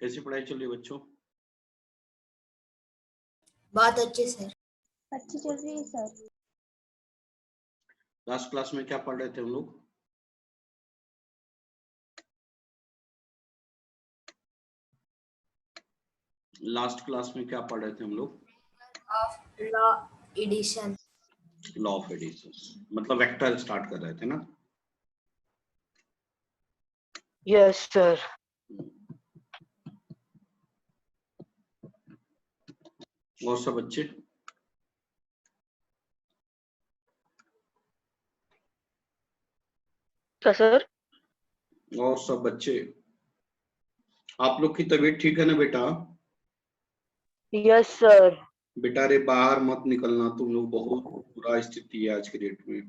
कैसी पढ़ाई चल रही है बच्चों? बहुत अच्छे सर। अच्छी चल रही है सर। लास्ट क्लास में क्या पढ़ रहे थे हम लोग? लास्ट क्लास में क्या पढ़ रहे थे हम लोग? Of law addition. Law of addition मतलब वेक्टर स्टार्ट कर रहे थे ना? Yes sir. और सब बच्चे? सर और सब बच्चे? आप लोग की तबीयत ठीक है ना बेटा? Yes sir. बेटा रे बाहर मत निकलना, तुम लोग बहुत बुरा स्थिति है आज के डेट में,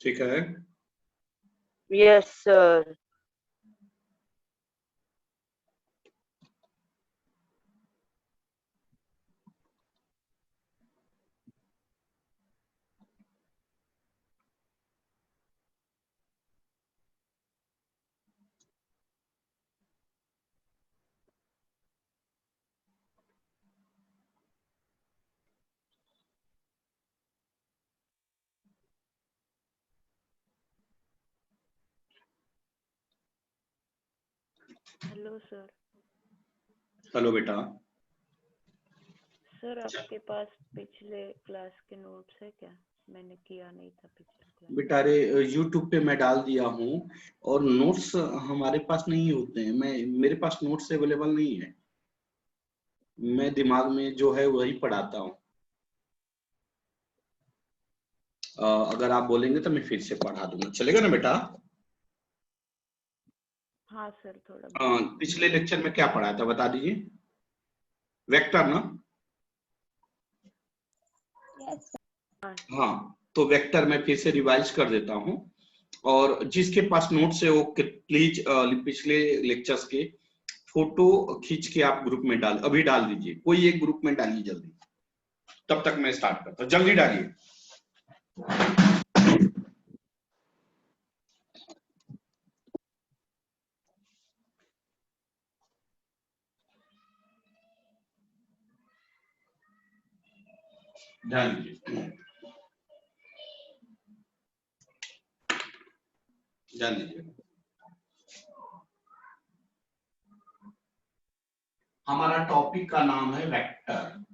ठीक है? Yes sir. Hello sir. Hello बेटा। सर आपके पास पिछले क्लास के नोट्स है क्या? मैंने किया नहीं था पिछले क्लास। बेटा रे YouTube पे मैं डाल दिया हूँ और नोट्स हमारे पास नहीं होते हैं, मेरे पास नोट्स अवेलेबल नहीं है, मैं दिमाग में जो है वही पढ़ाता हूँ। अगर आप बोलेंगे तो मैं फिर से पढ़ा दूंगा, चलेगा ना बेटा? हाँ सर थोड़ा। पिछले लेक्चर में क्या पढ़ाया था बता दीजिए? वेक्टर ना? Yes sir. हाँ, तो वेक्टर मैं फिर से रिवाइज कर देता हूँ और जिसके पास नोट्स है वो प्लीज पिछले लेक्चर्स के फोटो खींच के आप ग्रुप में अभी डाल दीजिए, कोई एक ग्रुप में डालिए जल्दी, तब तक मैं स्टार्ट करता हूँ, जल्दी डालिए। डाल दीजिए, डाल दीजिए। हमारा टॉपिक का नाम है वेक्टर।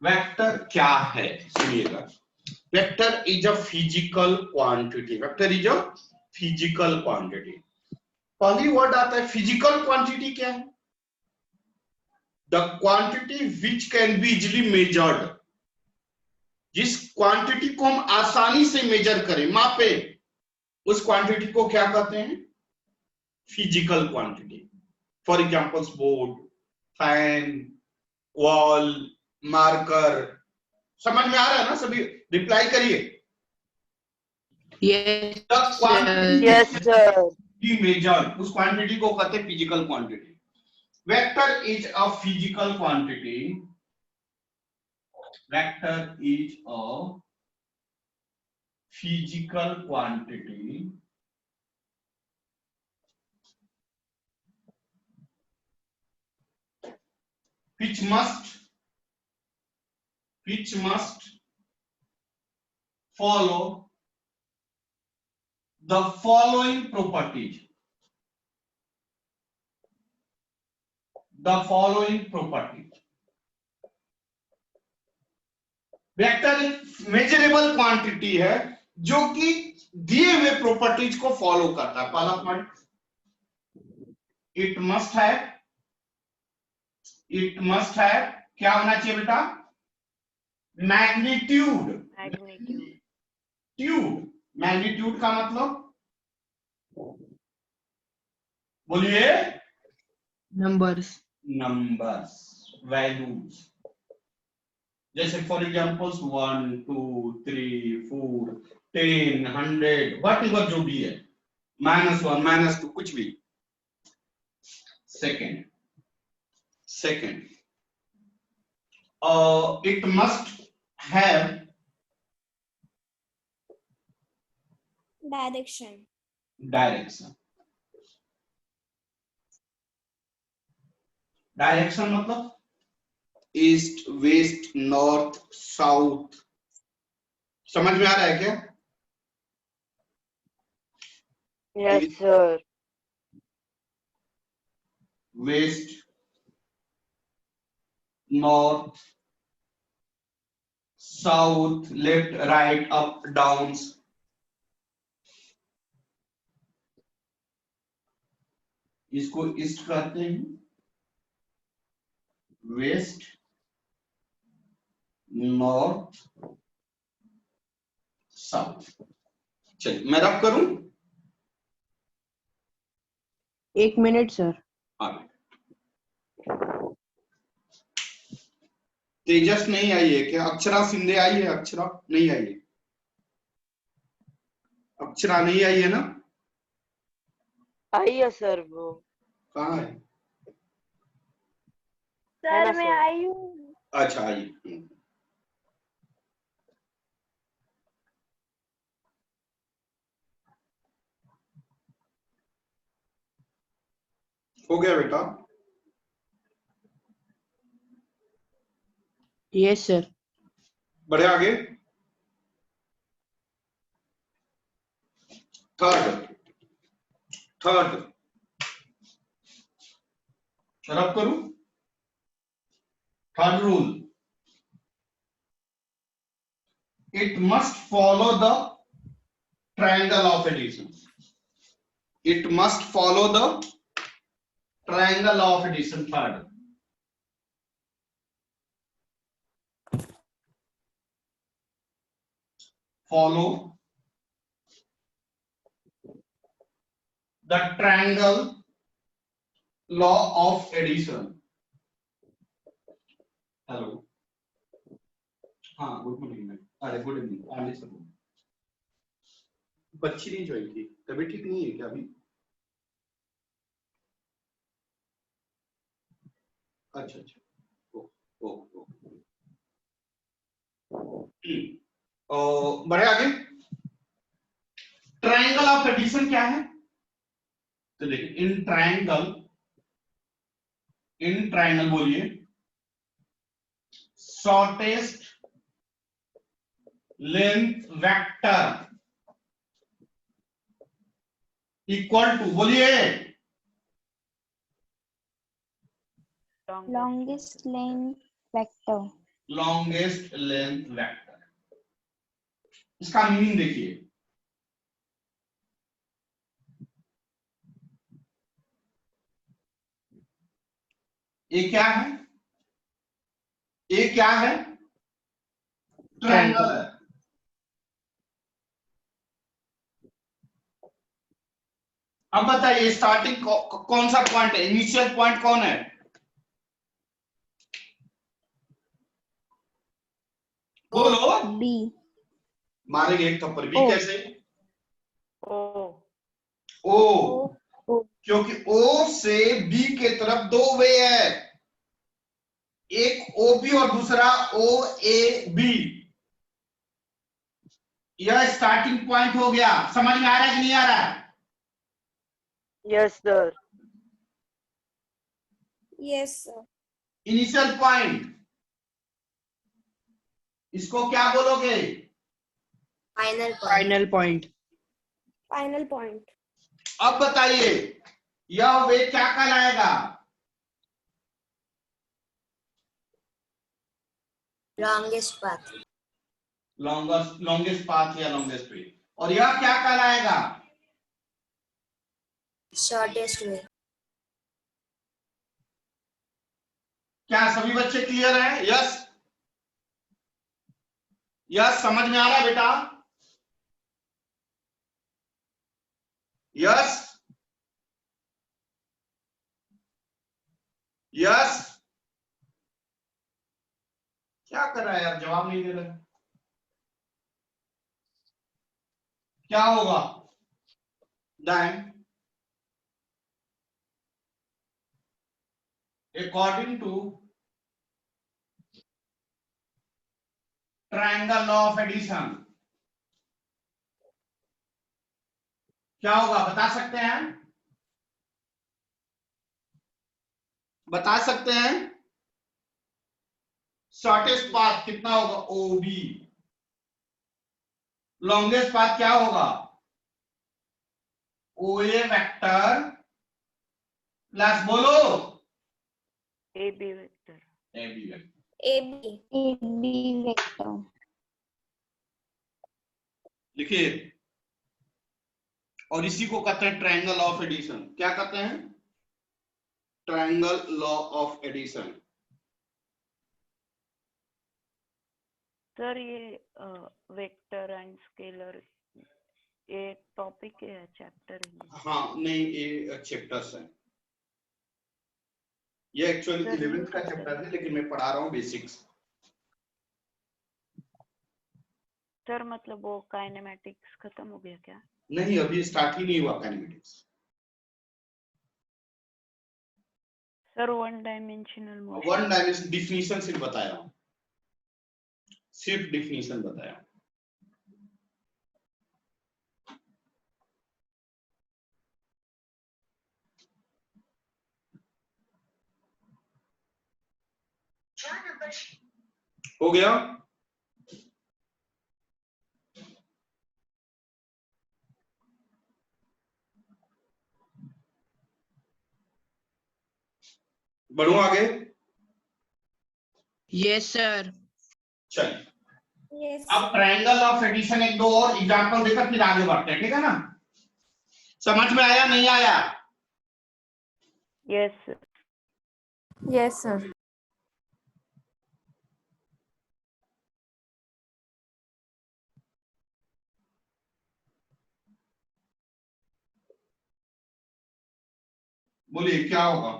वेक्टर क्या है सुनिएगा। Vector is a physical quantity. Vector is a physical quantity. पहली वर्ड आता है फिजिकल क्वांटिटी क्या है? The quantity which can be easily measured. जिस क्वांटिटी को हम आसानी से मेजर करें, मापे, उस क्वांटिटी को क्या कहते हैं? Physical quantity. For examples board, fan, wall, marker. समझ में आ रहा है ना सभी? रिप्लाई करिए। Yes sir. मेजर्ड, उस क्वांटिटी को कहते हैं physical quantity. Vector is a physical quantity. Vector is a physical quantity which must follow the following properties. The following properties. Vector एक मेजरेबल क्वांटिटी है जो कि दिए हुए प्रॉपर्टीज को फॉलो करता है। पहला पॉइंट, इट मस्ट हैव क्या होना चाहिए बेटा? मैग्नीट्यूड। मैग्नीट्यूड का मतलब बोलिए? Numbers, values. जैसे फॉर एग्जांपल्स 1 2 3 4 10 100 वट एवर जो भी है, -1 -2 कुछ भी। Second it must have direction. Direction. Direction मतलब ईस्ट, वेस्ट, नॉर्थ, साउथ। समझ में आ रहा है क्या? Yes sir. West, north, south, left, right, up, down. इसको ईस्ट कहते हैं, वेस्ट, नॉर्थ, साउथ। चलिए मैं रब करूं। 1 मिनट सर। आगे तेजस नहीं आई है क्या? अक्षरा शिंदे आई है? अक्षरा नहीं आई है? अक्षरा नहीं आई है ना? आई है सर वो। कहाँ है? है ना सर मैं सर? आई हूँ। अच्छा आई है। हो गया बेटा? Yes sir. बढ़े आगे। थर्ड, थर्ड रब करूं। Third rule, it must follow the triangle of addition. It must follow the triangle of addition. Third, follow the triangle law of addition. Hello, हाँ गुड मॉर्निंग मैम। अरे good evening आने से बच्ची नहीं join की, तबीयत ठीक नहीं है क्या अभी? अच्छा अच्छा, ओ ओ ओ बढ़े आगे। ट्रायंगल ऑफ एडिशन क्या है? तो देखिए इन ट्रायंगल बोलिए, shortest length vector equal to, बोलिए, longest length vector. Longest length vector. इसका मीनिंग देखिए, ये क्या है? ये क्या है? ट्रायंगल है। अब बताइए स्टार्टिंग कौन सा पॉइंट है? इनिशियल पॉइंट कौन है? बोलो। बी। मारेंगे एक थप्पड़। B O. कैसे? ओ। ओ, ओ। क्योंकि ओ से बी के तरफ दो वे है, एक ओ बी और दूसरा ओ ए बी। यह स्टार्टिंग पॉइंट हो गया। समझ में आ रहा है कि नहीं आ रहा है? Yes sir. Yes sir. Initial point, इसको क्या बोलोगे? Final point. Final point. Final point. अब बताइए यह वे क्या कहलाएगा? Longest path. लॉन्गेस्ट पाथ या लॉन्गेस्ट वे। और यह क्या कहलाएगा? शॉर्टेस्ट वे। क्या सभी बच्चे क्लियर हैं? यस, यस समझ में आ रहा है बेटा? Yes, yes. क्या कर रहा है यार, जवाब नहीं दे रहा है। क्या होगा? Then according to triangle law of addition, क्या होगा बता सकते हैं? बता सकते हैं? शॉर्टेस्ट पाथ कितना होगा? ओबी। लॉन्गेस्ट पाथ क्या होगा? ओए वेक्टर प्लस बोलो AB vector. AB vector. AB. AB vector. लिखिए, और इसी को कहते हैं ट्रायंगल ऑफ एडिशन। क्या कहते हैं? Triangle law of addition. Sir ये वेक्टर एंड स्केलर ये टॉपिक है चैप्टर है? हाँ नहीं, ये चैप्टर्स हैं। ये एक्चुअली सर, 11th का चैप्टर है, लेकिन मैं पढ़ा रहा हूँ बेसिक्स। सर मतलब वो काइनेमेटिक्स खत्म हो गया क्या? नहीं, अभी स्टार्ट ही नहीं हुआ kinematics. Sir one dimensional motion. One dimension definition सिर्फ बताया हूँ, सिर्फ डिफिनीशन बताया। हो गया? बढ़ू आगे? Yes sir. चलिए, Yes. अब ट्रायंगल ऑफ एडिशन एक दो और एग्जांपल देकर फिर आगे बढ़ते हैं, ठीक है ना? समझ में आया नहीं आया? Yes Yes, sir. बोलिए क्या होगा?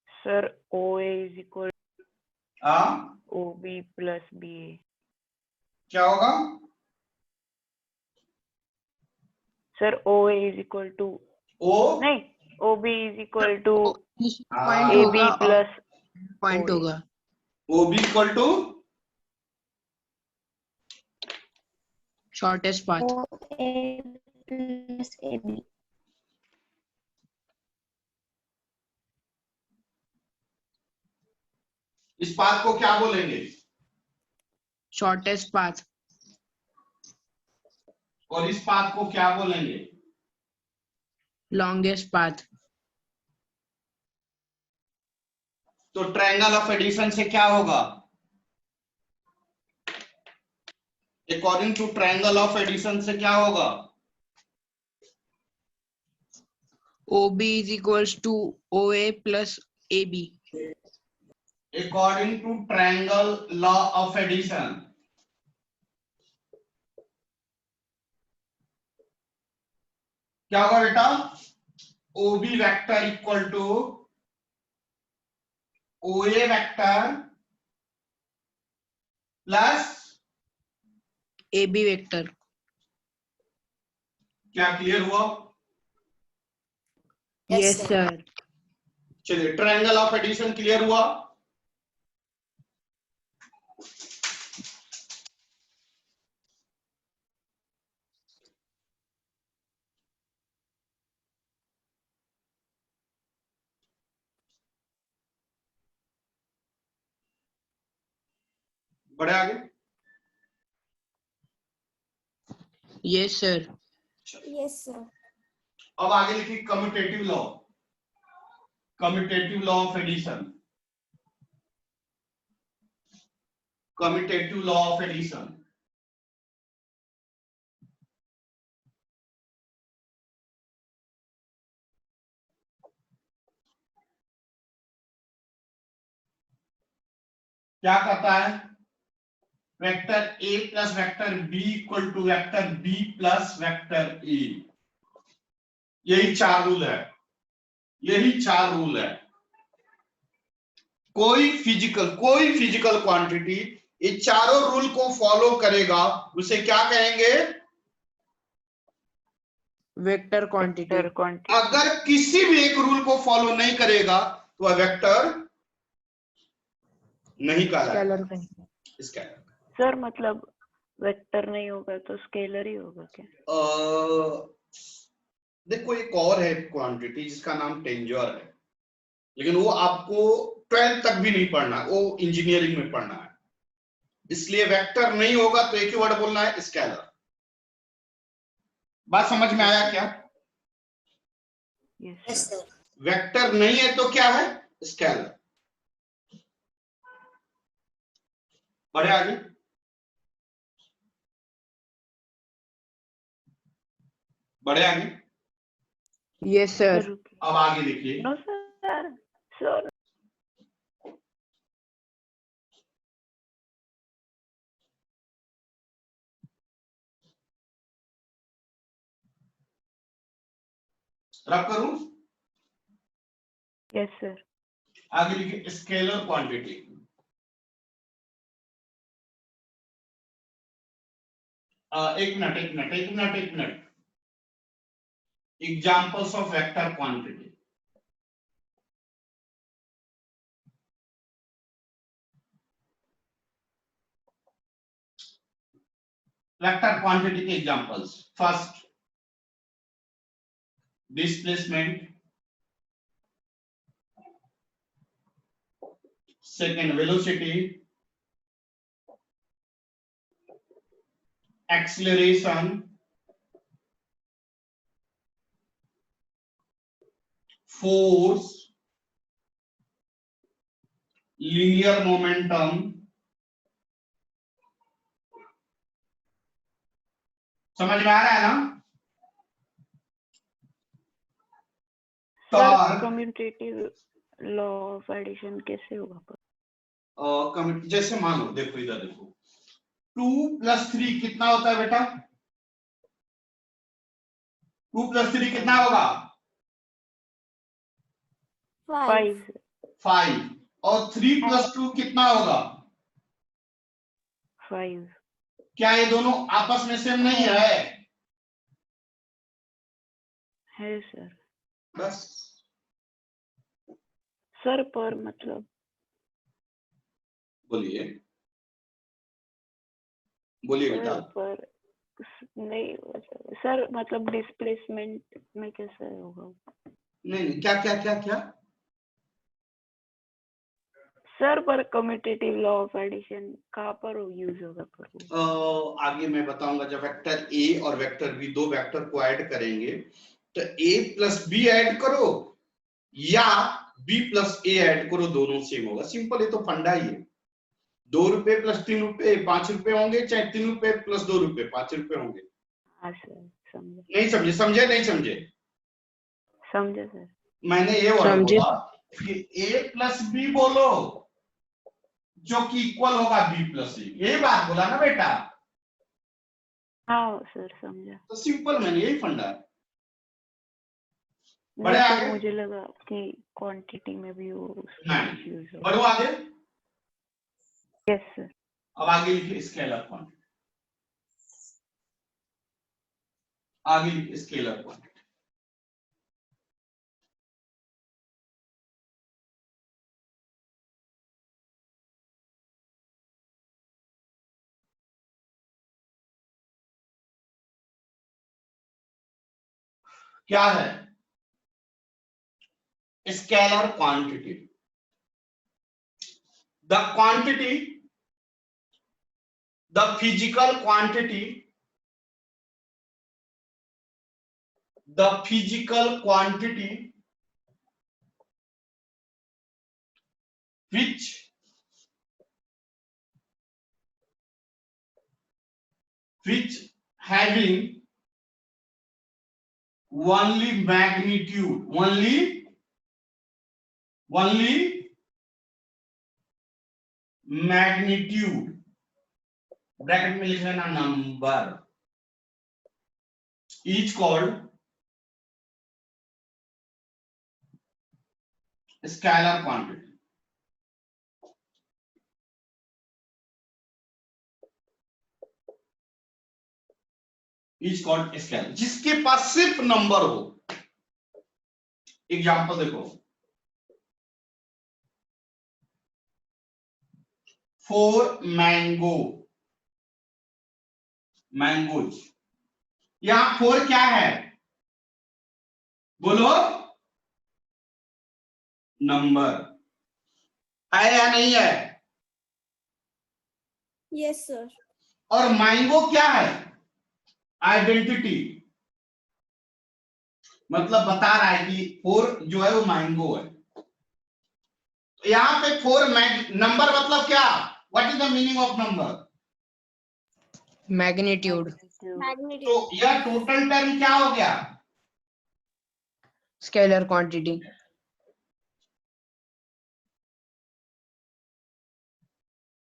सर OA इज इक्वल हाँ, OB प्लस BA। क्या होगा? Sir OA is equal to O नहीं OB is equal to point AB होगा, प्लस पॉइंट OA। होगा। OB equal to shortest path. OA plus AB. इस पाथ को क्या बोलेंगे? Shortest path. और इस पाथ को क्या बोलेंगे? Longest path. तो ट्रायंगल ऑफ एडिशन से क्या होगा? According to triangle of addition से क्या होगा? OB is equals to OA plus AB. According to triangle law of addition क्या होगा बेटा? OB vector equal to OA vector plus AB vector. क्या क्लियर हुआ? Yes, yes sir. सर। चलिए, triangle of addition clear हुआ? बढ़े आगे? Yes sir. Yes, sir. अब आगे लिखिए commutative law. Commutative law of addition. Commutative law of addition. क्या कहता है? Vector A plus vector B equal to vector B plus vector A। यही चार रूल है, यही चार रूल है। कोई फिजिकल क्वांटिटी ये चारों रूल को फॉलो करेगा, उसे क्या कहेंगे? Vector quantity. अगर किसी भी एक रूल को फॉलो नहीं करेगा तो वह वेक्टर नहीं कहलाएगा। स्केलर। स्केलर। सर मतलब वेक्टर नहीं होगा तो स्केलर ही होगा क्या? देखो एक और है क्वांटिटी जिसका नाम टेंजर है, लेकिन वो आपको 12th तक भी नहीं पढ़ना, वो इंजीनियरिंग में पढ़ना है, इसलिए वेक्टर नहीं होगा तो एक ही वर्ड बोलना है, स्केलर। बात समझ में आया क्या? Yes Yes, sir. sir. Vector नहीं है तो क्या है? स्केलर। बढ़े आगे। बढ़े आगे। Yes, sir. सर अब आगे देखिए, नो सर, सर रब करूं? Yes sir. आगे लिखिए स्केलर क्वांटिटी। एक minute. Examples of vector quantity. Vector quantity के examples, first displacement, second velocity, acceleration, force, linear momentum. समझ में आ रहा है ना? Sir torque, commutative law of addition कैसे होगा पर? जैसे मान लो, देखो इधर देखो, 2 + 3 कितना होता है बेटा? 2 + 3 कितना होगा? 5. 5। और 3 + 2 कितना होगा? 5 क्या ये दोनों आपस में सेम नहीं है? है सर। बस। सर पर मतलब बोलिए बोलिए बेटा। सर पर नहीं मतलब सर मतलब डिस्प्लेसमेंट में कैसे होगा? नहीं, क्या क्या क्या क्या? सर पर कम्यूटेटिव लॉ ऑफ एडिशन कहाँ पर यूज होगा पर वो? आगे मैं बताऊंगा, जब वेक्टर ए और वेक्टर बी, दो वेक्टर को ऐड करेंगे तो a + b ऐड करो या b + a ऐड करो, दोनों सेम होगा। सिंपल, ये तो फंडा ही है। 2 रुपए + 3 रुपए 5 रुपए होंगे, चाहे 3 रुपए + 2 रुपए 5 रुपए होंगे। हाँ सर समझे। नहीं समझे? समझे नहीं समझे? समझे सर। मैंने ये वर्ड समझे। बोला कि a + b बोलो जो कि इक्वल होगा b + c, यही बात बोला ना बेटा? हाँ सर समझा। तो सिंपल, मैंने यही फंडा है। नहीं बढ़े सर आगे? मुझे लगा कि क्वांटिटी में भी वो नहीं। यूज होगा। बढ़ो आगे। Yes sir. अब आगे लिखिए स्केलर क्वांटिटी। आगे लिखिए स्केलर क्वांटिटी। क्या है scalar quantity? The quantity, the physical quantity, the physical quantity which having only magnitude, only magnitude, bracket में लिख लेना number, is called scalar quantity। is called scalar, जिसके पास सिर्फ नंबर हो। एग्जांपल देखो, 4 मैंगो मैंगोज। यहाँ 4 क्या है बोलो, नंबर है या नहीं है? Yes, sir. और मैंगो क्या है, आइडेंटिटी, मतलब बता रहा है कि 4 जो है वो मैंगो है। तो यहाँ पे 4 नंबर मतलब क्या, what is the meaning of number? Magnitude, तो Magnitude. यह टोटल टर्म क्या हो गया? Scalar quantity.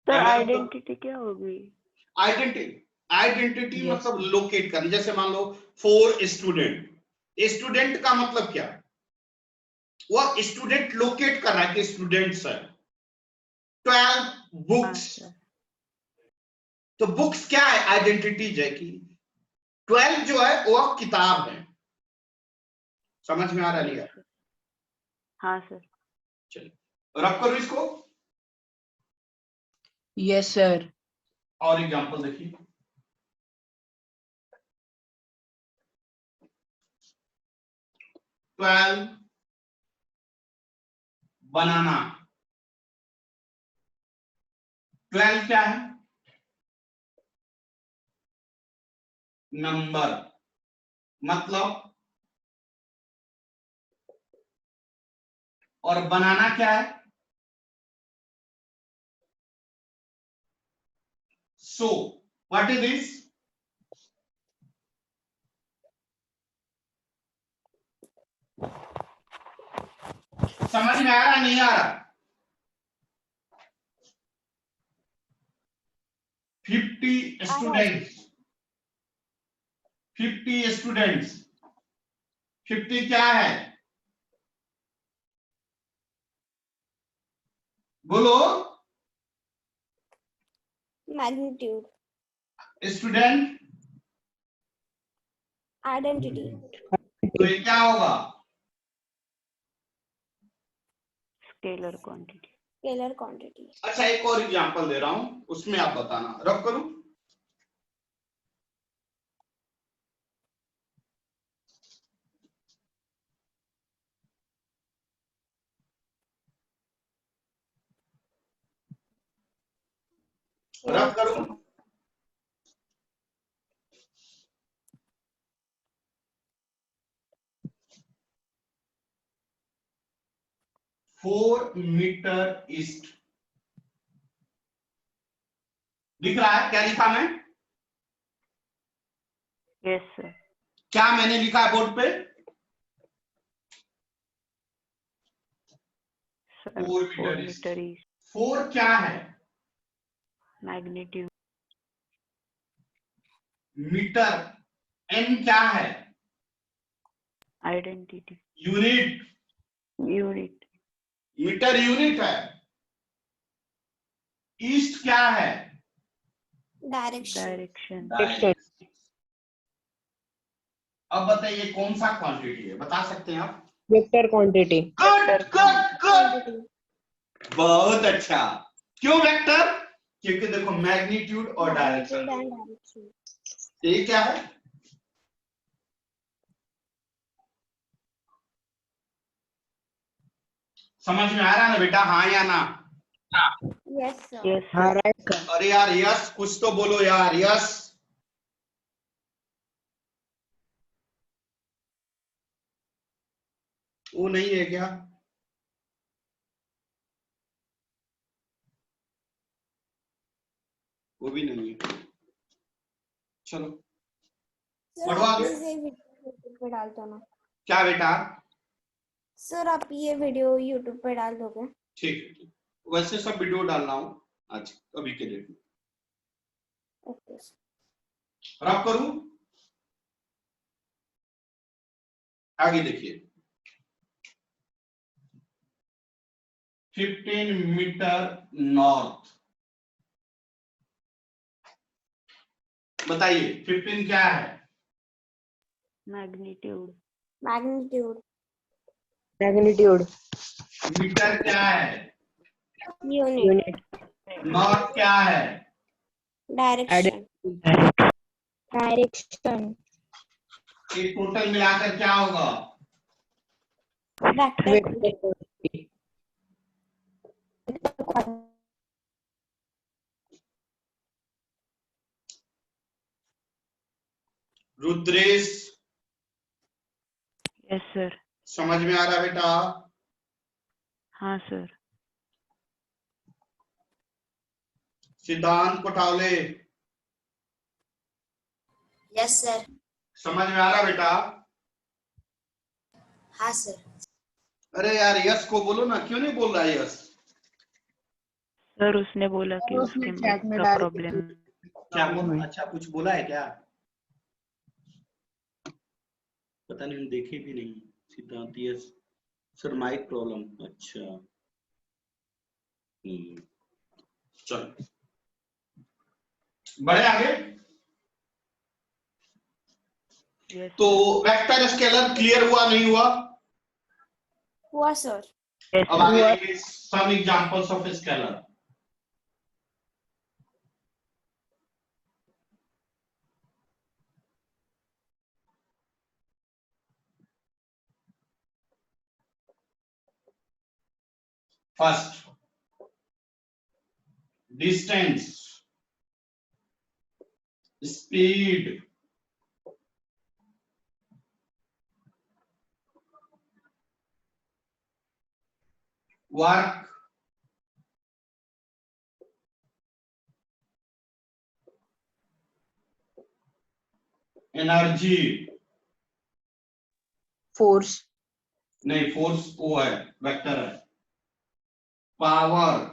Sir Am I right? Identity क्या होगी? Identity Yes. मतलब लोकेट करना। जैसे मान लो 4 स्टूडेंट, स्टूडेंट का मतलब क्या, वह स्टूडेंट लोकेट कर रहा है कि स्टूडेंट्स है। 12 बुक्स, सर तो बुक्स क्या है, आइडेंटिटी है कि 12 जो है वह किताब है। समझ में आ रहा नहीं? हाँ सर। चलिए रब करो इसको, यस सर। और एग्जांपल देखिए। बनाना, 12 क्या है, नंबर, मतलब, और बनाना क्या है, सो व्हाट इज दिस? समझ में आ रहा नहीं आ रहा? 50 स्टूडेंट्स, 50 स्टूडेंट्स, 50 क्या है बोलो, Magnitude. Student, Identity. तो ये क्या होगा, स्केलर क्वांटिटी। Scalar quantity. अच्छा एक और एग्जांपल दे रहा हूं, उसमें आप बताना। रब करूं, रब करूं, फोर मीटर ईस्ट दिख रहा है? क्या लिखा मैं, यस सर। क्या मैंने लिखा है बोर्ड पे? Sir 4 4 metre east. Metre east. 4 क्या है, मैग्नीट्यूड। मीटर, एन क्या है, identity. Unit, unit. Metre unit है। ईस्ट क्या है, Direction. डायरेक्शन। डायरेक्शन। अब बताइए कौन सा क्वांटिटी है, बता सकते हैं आप? Vector quantity. Good good good, Quantity. बहुत अच्छा। क्यों वेक्टर? क्योंकि देखो मैग्नीट्यूड और Magnitude डायरेक्शन, and direction. ये क्या है, समझ में आ रहा है ना बेटा, हाँ या ना? Yes, sir. यस हाँ सर। Right sir. अरे यार यस कुछ तो बोलो यार, यस। वो नहीं है क्या? वो भी नहीं है। चलो सर बढ़वा आप आगे। प्लीज ये वीडियो यूट्यूब पे डाल दो ना। क्या बेटा? सर आप ये वीडियो यूट्यूब पे डाल दोगे? ठीक है ठीक। वैसे सब वीडियो डाल रहा हूँ आज अभी के लिए। Okay sir. और आप करूं, आगे देखिए। 15 मीटर नॉर्थ, बताइए 15 क्या है, मैग्नीट्यूड। Magnitude. मैग्नीट्यूड। मीटर क्या है, Unit. यूनिट। नॉर्थ क्या है, Direction. डायरेक्शन ये टोटल मिलाकर क्या होगा? Vector vector quantity. Rudresh yes sir. समझ में आ रहा बेटा? हाँ सर। सिद्धांत कोठावले यस सर। समझ में आ रहा बेटा? हाँ सर। अरे यार यस को बोलो ना, क्यों नहीं बोल रहा है यस? सर उसने बोला कि उसने उसके chat में का डाल प्रॉब्लम। क्या बोला? अच्छा कुछ बोला है क्या? पता नहीं, हम देखे भी नहीं। सिद्धांत यस सर, माइक प्रॉब्लम। अच्छा चलो बढ़े आगे। यस तो वेक्टर स्केलर क्लियर हुआ नहीं हुआ? हुआ सर। अब आगे देखिए some examples of scalar. First, distance, speed, work, energy, force, नहीं फोर्स वो है, वेक्टर है, पावर,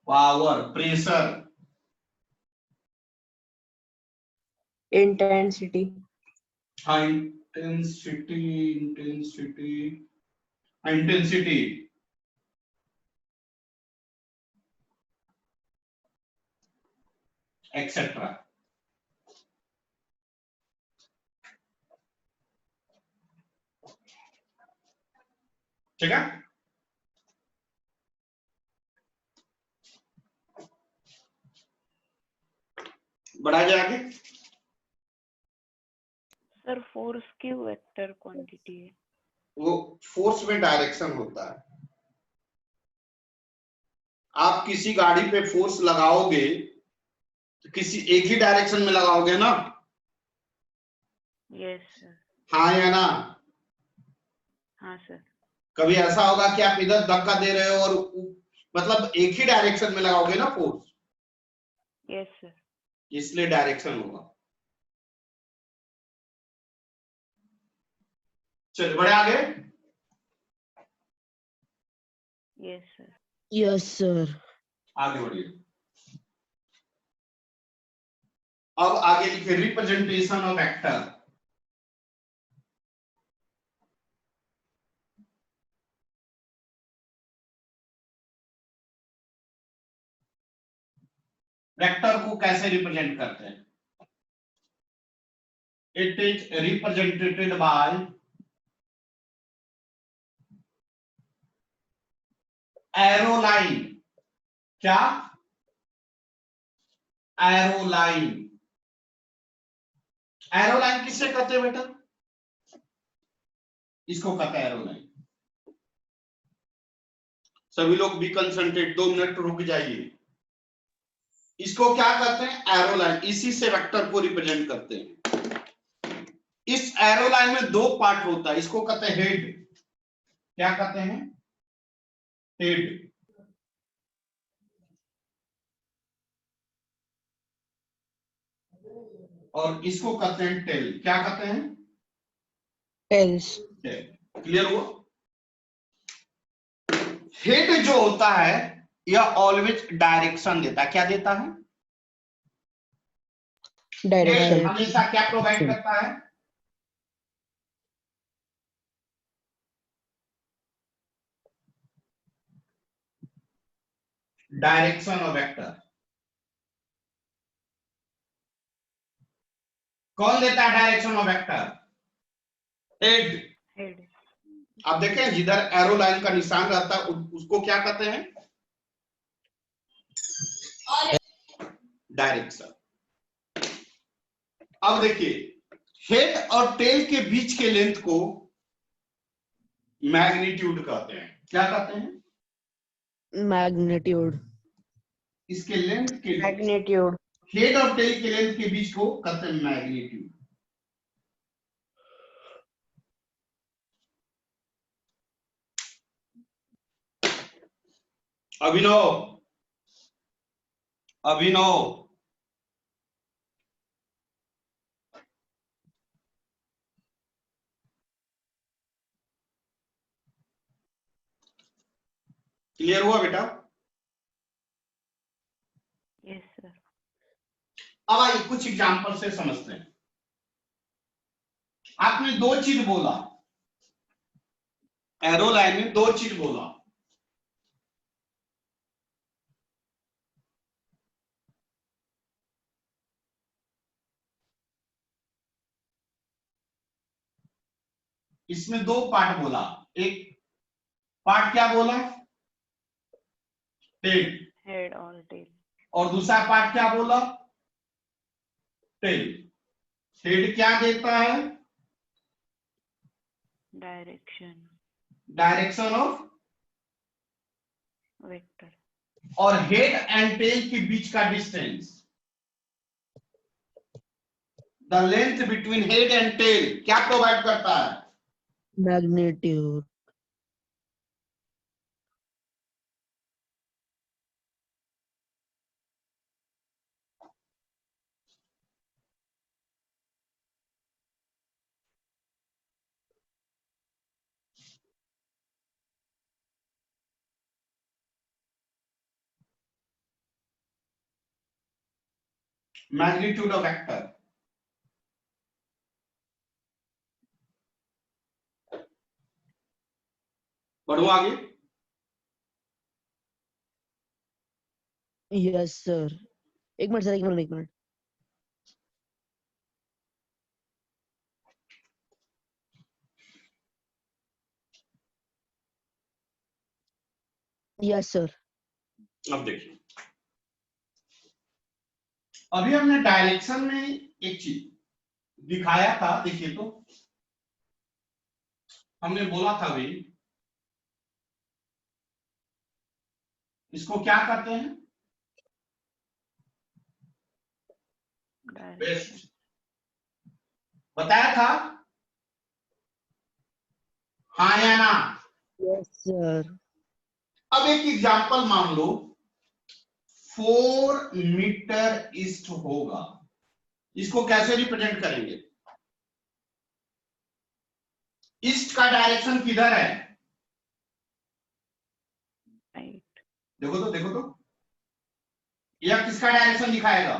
पावर, प्रेशर, इंटेंसिटी, हाँ इंटेंसिटी, इंटेंसिटी, इंटेंसिटी, एक्सेट्रा। ठीक है? बढ़ा जाए आगे। सर फोर्स की वेक्टर क्वांटिटी है। वो फोर्स में डायरेक्शन होता है। आप किसी गाड़ी पे फोर्स लगाओगे तो किसी एक ही डायरेक्शन में लगाओगे ना? Yes sir. हाँ या ना? हाँ सर। कभी ऐसा होगा कि आप इधर धक्का दे रहे हो और मतलब एक ही डायरेक्शन में लगाओगे ना फोर्स? Yes sir. इसलिए डायरेक्शन होगा। चलिए बढ़े आगे। Yes sir. Yes sir. आगे बढ़िए। अब आगे लिखे रिप्रेजेंटेशन ऑफ वेक्टर। वेक्टर को कैसे रिप्रेजेंट करते हैं? It is represented by arrow line. क्या? Arrow line. एरो लाइन किससे कहते हैं बेटा? इसको कहते हैं एरो लाइन। सभी लोग बी कंसंट्रेट, 2 मिनट रुक जाइए। इसको क्या कहते हैं? Arrow line. इसी से वेक्टर को रिप्रेजेंट करते हैं। इस एरो लाइन में 2 पार्ट होता है, इसको कहते हैं हेड। क्या कहते हैं? हेड। और इसको कहते हैं टेल। क्या कहते हैं? टेल्स। क्लियर हुआ? हेड जो होता है यह ऑलवेज डायरेक्शन देता है। क्या देता है? डायरेक्शन। हेड हमेशा क्या प्रोवाइड करता है? Direction of vector. कौन देता है direction of vector? Head. Head. आप देखें जिधर एरो लाइन का निशान रहता है उसको क्या कहते हैं? डायरेक्शन। अब देखिए, हेड और टेल के बीच के लेंथ को मैग्नीट्यूड कहते हैं। क्या कहते हैं? मैग्नीट्यूड। इसके लेंथ के मैग्नीट्यूड। हेड और टेल के लेंथ के बीच को कहते हैं मैग्नीट्यूड। अभिनव, अभिनव, क्लियर हुआ बेटा? Yes sir. अब आइए कुछ एग्जांपल से समझते हैं। आपने दो चीज बोला, एरो लाइन में दो चीज बोला। इसमें दो पार्ट बोला। एक पार्ट क्या बोला? टेल। हेड और टेल। और दूसरा पार्ट क्या बोला? टेल। हेड क्या देता है? डायरेक्शन। Direction of vector. और हेड एंड टेल के बीच का distance, the length between head and tail क्या प्रोवाइड करता है? मैग्नीट्यूड। Magnitude of vector. बढ़ो आगे। Yes sir. एक मिनट सर, एक मिनट, एक मिनट। Yes sir. अब देखिए, अभी हमने डायरेक्शन में एक चीज दिखाया था। देखिए तो हमने बोला था भाई, इसको क्या कहते हैं? डायरेक्शन। बेस्ट बताया था, हाँ या ना? Yes sir. अब एक एग्जांपल मान लो, 4 मीटर ईस्ट होगा। इसको कैसे रिप्रेजेंट करेंगे? ईस्ट का डायरेक्शन किधर है? राइट। देखो तो, देखो तो, यह किसका डायरेक्शन दिखाएगा?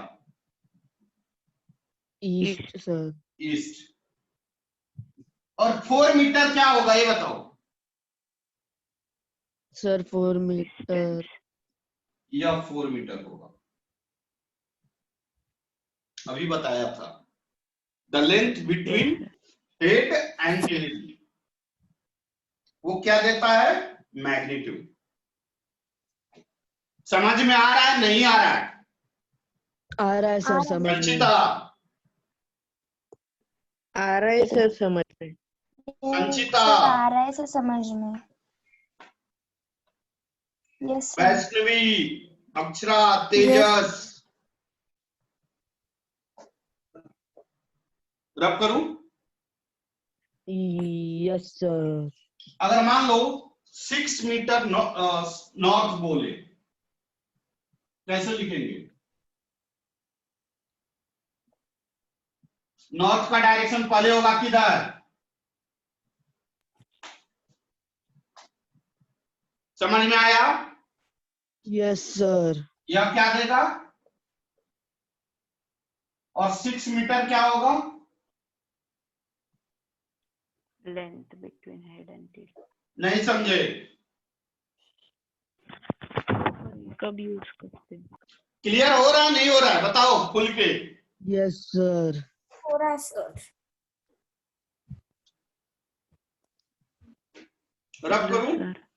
East sir. ईस्ट। और 4 मीटर क्या होगा ये बताओ? Sir 4 metre. यह 4 मीटर होगा। अभी बताया था, the length between head and tail, वो क्या देता है? मैग्नीट्यूड। समझ में आ रहा है नहीं आ रहा है? आ रहा है सर समझ में। संचिता, आ रहा है सर समझ में। संचिता, सर आ रहा है सर समझ में। Yes sir. Vaishnavi, Akshara, Tejas, rub करूं? Yes sir. अगर मान लो 6 मीटर नॉर्थ बोले, कैसे लिखेंगे? नॉर्थ का डायरेक्शन पहले होगा किधर? समझ में आया? Yes sir. यह क्या देगा? और 6 मीटर क्या होगा? Length between head and tail. नहीं समझे? कब यूज करते हैं? क्लियर हो रहा है नहीं हो रहा है बताओ खुल के? Yes sir. हो रहा है सर। रब करूं? सर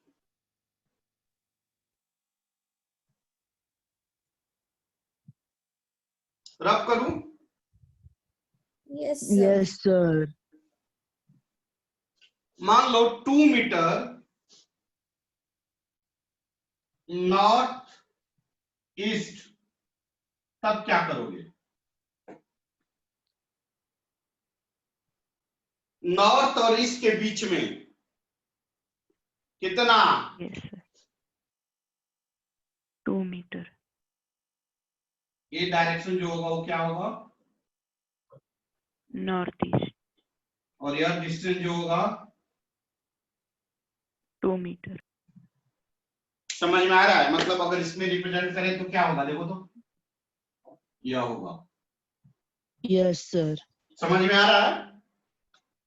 रब करूं? Yes, sir. Yes, sir. मान लो 2 मीटर नॉर्थ ईस्ट, तब क्या करोगे? नॉर्थ और ईस्ट के बीच में कितना? Yes sir 2 metre. ये डायरेक्शन जो होगा वो क्या होगा? North east. और यह डिस्टेंस जो होगा 2 मीटर। समझ में आ रहा है? मतलब अगर इसमें रिप्रेजेंट करें तो क्या होगा? देखो तो, यह होगा। Yes, sir. समझ में आ रहा है?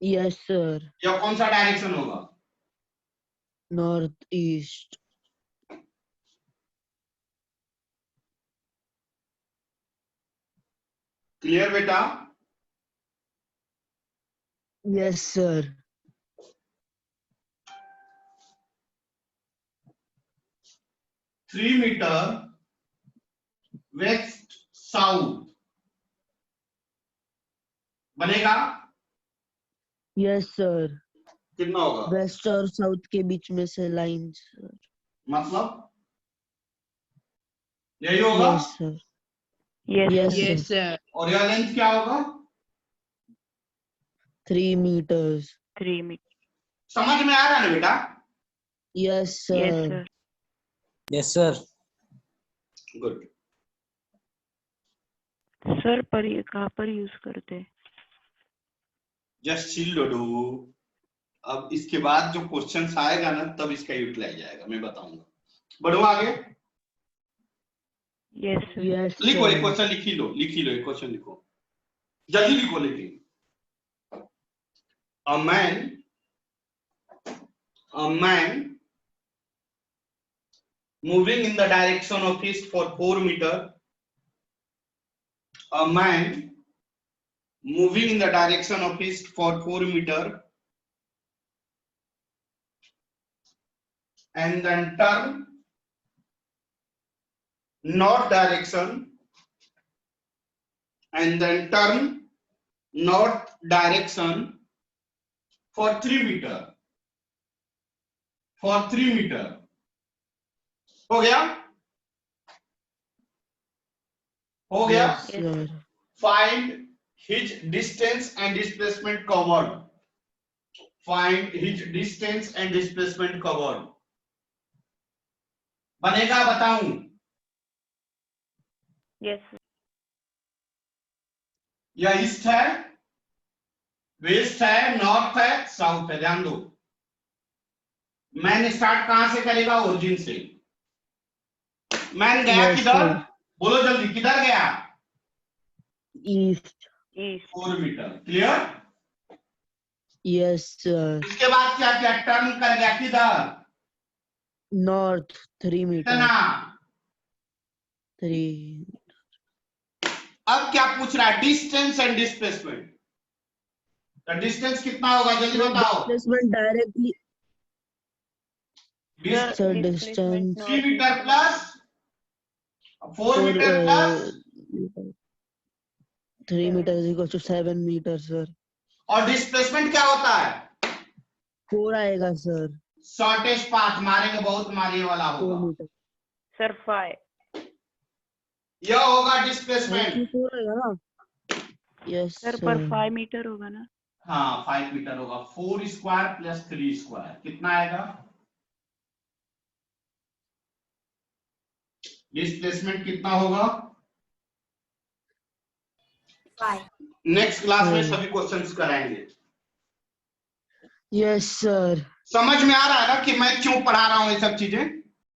Yes, sir. यह कौन सा डायरेक्शन होगा? Northeast. क्लियर बेटा? Yes, sir. Three metre west south बनेगा? Yes, sir. कितना होगा? वेस्ट और साउथ के बीच में से लाइन, सर। मतलब यही होगा? Yes, sir. Yes Yes, sir. sir. Yes, sir. और यह लेंथ क्या होगा? 3 meters. 3 मीटर। समझ में आ रहा है ना बेटा? Yes, yes sir. Sir. Yes, sir. Good. Sir पर ये कहाँ पर यूज करते हैं? Just chill do. अब इसके बाद जो क्वेश्चंस आएगा ना तब इसका यूटिलाइज आएगा, मैं बताऊंगा। बढ़ो आगे। Yes sir. Yes, लिखो, एक sir. क्वेश्चन लिख लो, एक क्वेश्चन लिखो, जल्दी लिखो। लेकिन a man moving in the direction of east for 4 meter. A man moving in the direction of east for 4 meter and then turn north direction and then turn north direction for 3 meter. For 3 meter. हो गया? हो गया? Yes, sir. Find his distance and displacement covered. Find his distance and displacement covered. बनेगा? बताऊं? Yes sir. यह east है, waste है, north है, साउथ है। ध्यान दो, मैन स्टार्ट कहां से करेगा? ओरिजिन से। मैन गया Yes, किधर? sir. बोलो जल्दी, किधर गया? East. East. 4 metre. Clear? Yes, sir. इसके बाद क्या किया? टर्न कर गया किधर? North 3 meters. कितना? 3. अब क्या पूछ रहा है? Distance and displacement. तो डिस्टेंस कितना होगा? जल्दी बताओ। Displacement directly. Sir, distance 3 metre plus 4 metre plus 3 meters is equal to 7 meters, sir. और डिस्प्लेसमेंट क्या होता है? 4 आएगा, sir. शॉर्टेस्ट पाथ मारेंगे, बहुत मारिए वाला 4 होगा। meters. सर 5। यह होगा डिस्प्लेसमेंट। 4 आएगा ना? Yes, sir sir. पर 5 मीटर होगा ना? हाँ 5 मीटर होगा। 4 स्क्वायर प्लस 3 स्क्वायर कितना आएगा? डिस्प्लेसमेंट कितना होगा? 5. नेक्स्ट क्लास में सभी क्वेश्चंस कराएंगे। Yes, sir. समझ में आ रहा है ना कि मैं क्यों पढ़ा रहा हूँ ये सब चीजें?